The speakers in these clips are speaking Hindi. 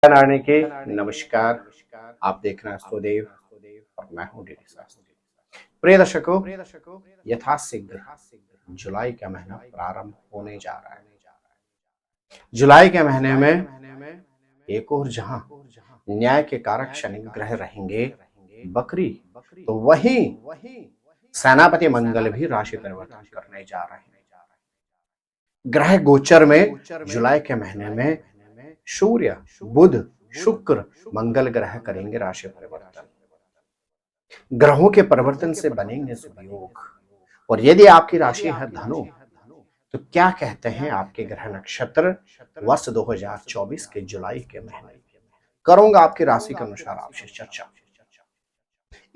नारायण के नमस्कार। आप देख रहे हैं स्वदेव और मैं हूं डीडी शास्त्री। प्रिय दर्शकों, यथाशीघ्र जुलाई का महीना प्रारंभ होने जा रहा है। जुलाई के महीने में एक और जहां न्याय के कारक शनि ग्रह रहेंगे बकरी, तो वहीं सेनापति मंगल भी राशि परिवर्तन करने जा रहे हैं। ग्रह गोचर में जुलाई के महीने में सूर्य, बुध, शुक्र, मंगल ग्रह करेंगे राशि परिवर्तन। ग्रहों के परिवर्तन से बनेंगे शुभ योग। और यदि आपकी राशि है धनु, तो क्या कहते हैं आपके ग्रह नक्षत्र वर्ष 2024 के जुलाई के महीने। करूंगा आपकी राशि के अनुसार आपसे चर्चा।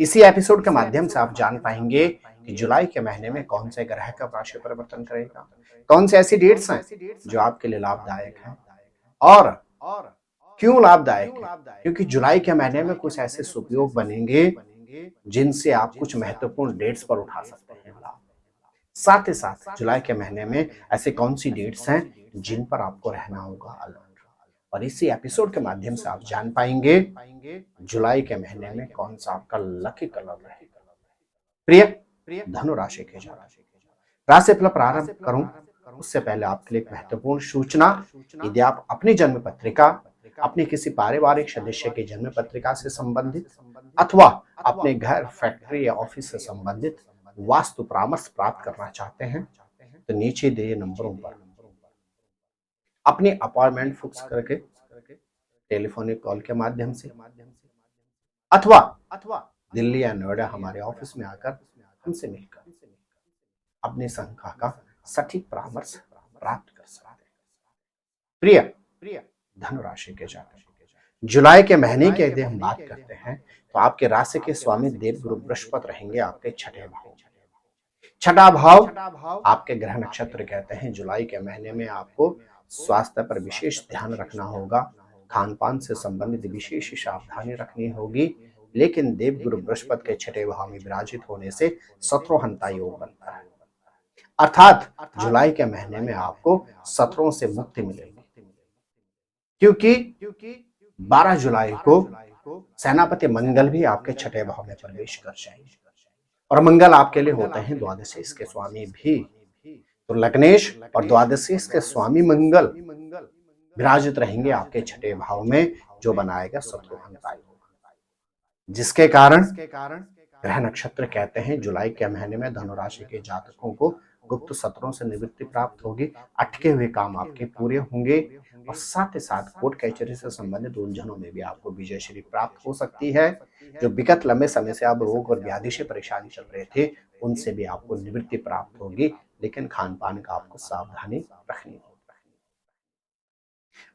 इसी एपिसोड के माध्यम से आप जान पाएंगे कि जुलाई के महीने में कौन से ग्रह का राशि परिवर्तन करेगा, कौन से ऐसी डेट्स हैं जो आपके लिए लाभदायक हैं और क्यों लाभदायक है। क्योंकि जुलाई के महीने में कुछ ऐसे सुपयोग बनेंगे जिनसे आप कुछ महत्वपूर्ण डेट्स पर उठा सकते हैं लाभ। साथ ही साथ जुलाई के महीने में ऐसे कौन सी डेट्स हैं जिन पर आपको रहना होगा अलर्ट। और इसी एपिसोड के माध्यम से आप जान पाएंगे जुलाई के महीने में कौन सा आपका लकी कलर रहेगा। प्रिय धनु राशि के जातक, राशिफल प्रारंभ करूं उससे पहले आपके लिए एक महत्वपूर्ण सूचना। यदि आप अपनी जन्म पत्रिका, अपने किसी पारिवारिक सदस्य की जन्म पत्रिका से संबंधित अथवा अपने घर, फैक्ट्री या ऑफिस से संबंधित वास्तु परामर्श प्राप्त करना चाहते हैं तो नीचे दिए नंबरों पर अपनी अपॉइंटमेंट फिक्स करके टेलीफोनिक कॉल के माध्यम से अथवा दिल्ली या नोएडा हमारे ऑफिस में आकर हमसे मिलकर अपनी शंका का सटीक परामर्श प्राप्त कर सकते हैं। प्रिय धनु राशि के जातक, जुलाई के महीने की यदि हम बात करते हैं तो आपके राशि के स्वामी देवगुरु बृहस्पति रहेंगे आपके छठे भाव। छठा भाव आपके ग्रह नक्षत्र कहते हैं जुलाई के महीने में आपको स्वास्थ्य पर विशेष ध्यान रखना होगा, खान पान से संबंधित विशेष सावधानी रखनी होगी। लेकिन देवगुरु बृहस्पति के छठे भाव में विराजित होने से शत्रुहंता योग बनता है, अर्थात जुलाई के महीने में आपको शत्रुओं से मुक्ति मिलेगी। क्योंकि 12 जुलाई को सेनापति मंगल भी आपके छठे भाव में प्रवेश कर जाएंगे और मंगल आपके लिए होते हैं द्वादशीश के स्वामी भी। तो लग्नेश और द्वादशीश के स्वामी मंगल विराजित रहेंगे आपके छठे भाव में, जो बनाएगा शत्रुहंता योग, जिसके कारण ग्रह नक्षत्र कहते हैं जुलाई के महीने में धनुराशि के जातकों को गुप्त शत्रुओं से निवृत्ति प्राप्त होगी, अटके हुए काम आपके पूरे होंगे और साथ ही साथ कोर्ट कचहरी से संबंधित उलझनों में भी आपको विजयश्री प्राप्त हो सकती है। जो विगत लंबे समय से आप रोग और व्याधि से परेशान चल रहे थे उनसे भी आपको निवृत्ति प्राप्त होगी, लेकिन खान पान का आपको सावधानी रखनी होगी।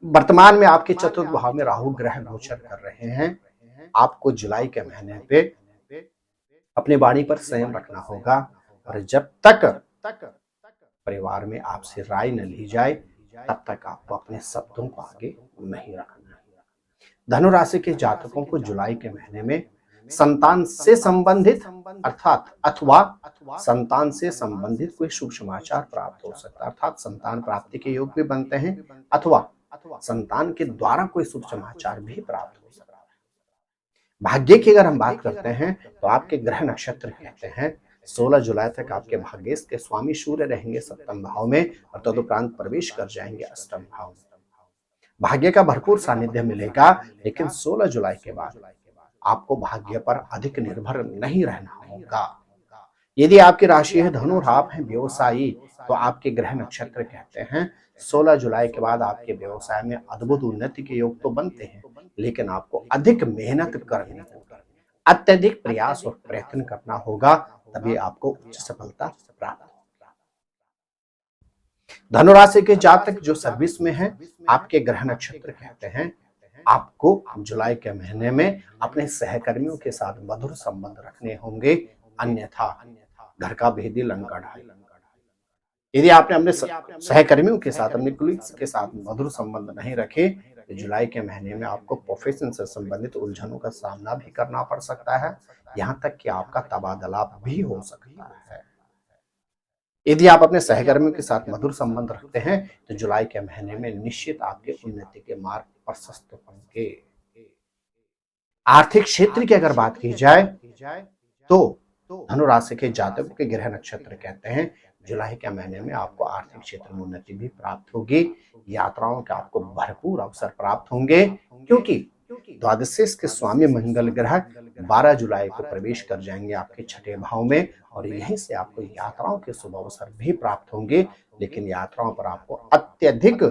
वर्तमान में आपके चतुर्थ भाव में राहु ग्रह गोचर कर रहे हैं। आपको जुलाई के महीने पे अपने वाणी पर संयम रखना होगा और जब तक परिवार में आपसे राय न ली जाए तब तक आपको अपने शब्दों को आगे नहीं रखना है। धनु राशि के जातकों को जुलाई के महीने में संतान से संबंधित अथवा संतान से संबंधित कोई शुभ समाचार प्राप्त हो सकता है, अर्थात संतान प्राप्ति के योग भी बनते हैं अथवा संतान के द्वारा कोई शुभ समाचार भी प्राप्त हो सकता है। भाग्य की अगर हम बात करते हैं तो आपके ग्रह नक्षत्र कहते हैं 16 जुलाई तक आपके भाग्येश के स्वामी सूर्य रहेंगे सप्तम भाव में और तदुपरांत प्रवेश कर जाएंगे अष्टम भाव में। भाग्य का भरपूर सानिध्य मिलेगा, लेकिन 16 जुलाई के बाद आपको भाग्य पर अधिक निर्भर नहीं रहना होगा। यदि आपकी राशि है धनु और आप हैं व्यवसायी तो आपके ग्रह नक्षत्र कहते हैं 16 जुलाई के बाद आपके व्यवसाय में अद्भुत उन्नति के योग तो बनते हैं, लेकिन आपको अधिक मेहनत करनी होगी, अत्यधिक प्रयास और प्रयत्न करना होगा, तभी आपको उच्च सफलता प्राप्त होगी। धनुराशि के जातक जो सर्विस में हैं, आपके ग्रह नक्षत्र कहते हैं आपको जुलाई के महीने में अपने सहकर्मियों के साथ मधुर संबंध रखने होंगे, अन्यथा घर का भेदी लंका ढाई। यदि आपने अपने सहकर्मियों के साथ, अपने कुलीग्स के साथ मधुर संबंध नहीं रखे तो जुलाई के महीने में आपको प्रोफेशन से संबंधित उलझनों का सामना भी करना पड़ सकता है, यहाँ तक कि आपका तबादला भी हो सकता है। यदि आप अपने सहकर्मियों के साथ मधुर संबंध रखते हैं तो जुलाई के महीने में निश्चित आपके उन्नति के मार्ग प्रशस्त होंगे। आर्थिक क्षेत्र की अगर बात की जाए तो धनु राशि के जातकों के ग्रह नक्षत्र कहते हैं जुलाई के महीने में आपको आर्थिक क्षेत्र में उन्नति भी प्राप्त होगी। यात्राओं के आपको भरपूर अवसर प्राप्त होंगे, क्योंकि द्वादशेश के स्वामी मंगल ग्रह 12 जुलाई को प्रवेश कर जाएंगे आपके छठे भाव में, और यहीं से आपको यात्राओं के शुभ अवसर भी प्राप्त होंगे। लेकिन यात्राओं पर आपको अत्यधिक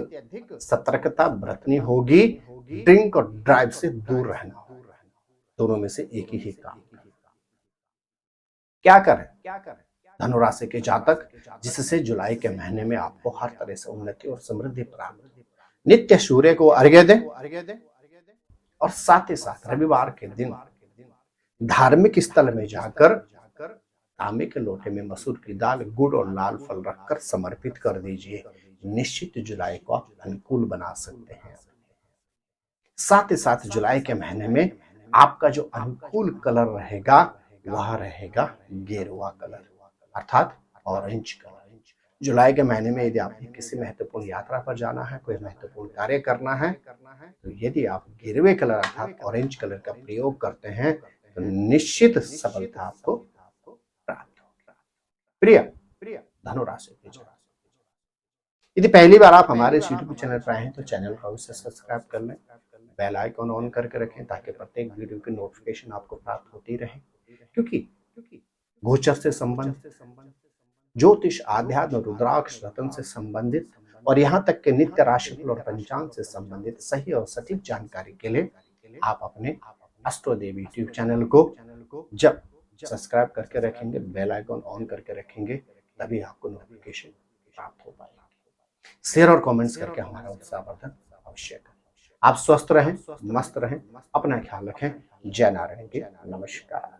सतर्कता बरतनी होगी। ड्रिंक और ड्राइव से दूर रहना होगा। दोनों में से एक ही काम क्या करें धनु राशि के जातक, जिससे जुलाई के महीने में आपको हर तरह से उन्नति और समृद्धि प्राप्त। नित्य सूर्य को अर्घ्य दें, और साथ ही साथ रविवार के दिन धार्मिक स्थल में जाकर तांबे के लोटे में मसूर की दाल, गुड़ और लाल फल रखकर समर्पित कर दीजिए। निश्चित जुलाई को आप अनुकूल बना सकते हैं। साथ ही साथ जुलाई के महीने में आपका जो अनुकूल कलर रहेगा वह रहेगा गेरुआ कलर, अर्थात ऑरेंज कलर। जुलाई के महीने में यदि आपने किसी महत्वपूर्ण यात्रा पर जाना है, कोई महत्वपूर्ण कार्य करना है, तो यदि आप गेरुए कलर अर्थात ऑरेंज कलर का प्रयोग करते हैं तो निश्चित सफलता आपको प्राप्त होगी। प्रिय धनु राशि के जातक, यदि पहली बार आप हमारे यूट्यूब चैनल पर आए हैं तो चैनल को अवश्य सब्सक्राइब कर लें, बेल आइकन ऑन करके रखें ताकि प्रत्येक वीडियो की नोटिफिकेशन आपको प्राप्त होती रहे। क्योंकि गोचर से संबंधित, ज्योतिष, आध्यात्म, रुद्राक्ष, रतन से संबंधित और यहाँ तक के नित्य राशिफल और पंचांग से संबंधित सही और सटीक जानकारी के लिए आप अपने अष्टोदेव यूट्यूब चैनल को जब सब्सक्राइब करके रखेंगे, बेल आइकन ऑन करके रखेंगे, तभी आपको नोटिफिकेशन प्राप्त हो पाएगी। शेयर और कमेंट्स करके हमारा उत्साहवर्धन अवश्य करें। आप स्वस्थ रहें, मस्त रहें, अपना ख्याल रखें। जय नारायण की नमस्कार।